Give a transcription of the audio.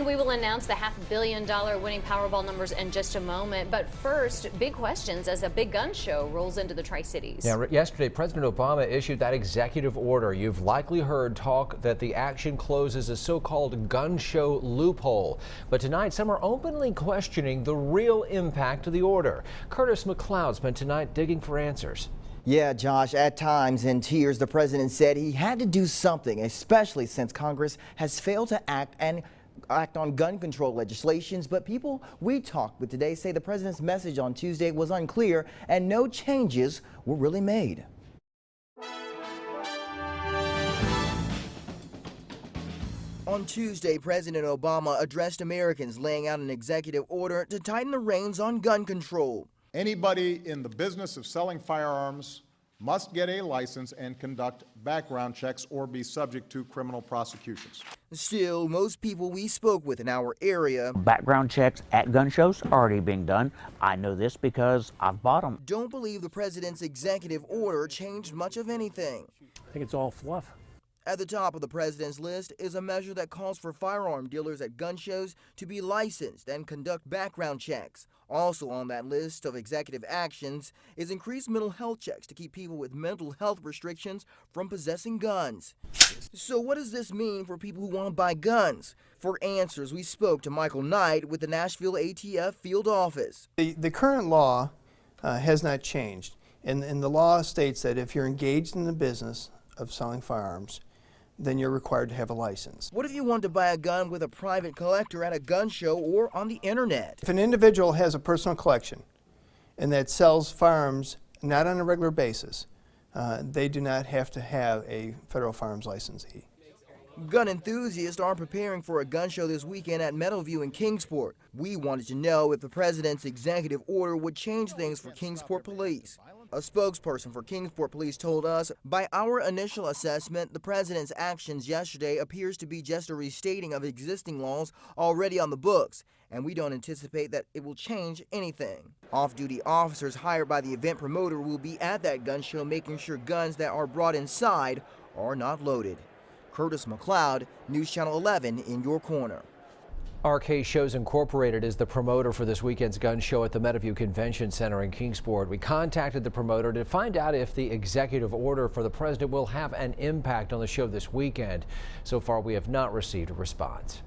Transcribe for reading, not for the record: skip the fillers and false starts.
And we will announce the $500 million winning Powerball numbers in just a moment. But first, big questions as a big gun show rolls into the Tri-Cities. Yeah, yesterday, President Obama issued that executive order. You've likely heard talk that the action closes a so-called gun show loophole. But tonight, some are openly questioning the real impact of the order. Curtis McLeod spent tonight digging for answers. Yeah, Josh, at times in tears, the president said he had to do something, especially since Congress has failed to act on gun control legislations. But people we talked with today say the president's message on Tuesday was unclear and no changes were really made. On Tuesday, President Obama addressed Americans, laying out an executive order to tighten the reins on gun control. Anybody in the business of selling firearms must get a license and conduct background checks or be subject to criminal prosecutions. Still, most people we spoke with in our area background checks at gun shows are already being done. I know this because I've bought them. Don't believe the president's executive order changed much of anything. I think it's all fluff. At the top of the president's list is a measure that calls for firearm dealers at gun shows to be licensed and conduct background checks. Also on that list of executive actions is increased mental health checks to keep people with mental health restrictions from possessing guns. So what does this mean for people who want to buy guns? For answers, we spoke to Michael Knight with the Nashville ATF field office. The current law has not changed, and the law states that if you're engaged in the business of selling firearms, then you're required to have a license. What if you want to buy a gun with a private collector at a gun show or on the internet? If an individual has a personal collection and that sells firearms not on a regular basis, they do not have to have a federal firearms licensee. Gun enthusiasts are preparing for a gun show this weekend at Meadowview in Kingsport. We wanted to know if the president's executive order would change things for Kingsport Police. A spokesperson for Kingsport Police told us, by our initial assessment, the president's actions yesterday appears to be just a restating of existing laws already on the books, and we don't anticipate that it will change anything. Off-duty officers hired by the event promoter will be at that gun show making sure guns that are brought inside are not loaded. Curtis McLeod, News Channel 11 in your corner. RK Shows Incorporated is the promoter for this weekend's gun show at the Meadowview Convention Center in Kingsport. We contacted the promoter to find out if the executive order for the president will have an impact on the show this weekend. So far, we have not received a response.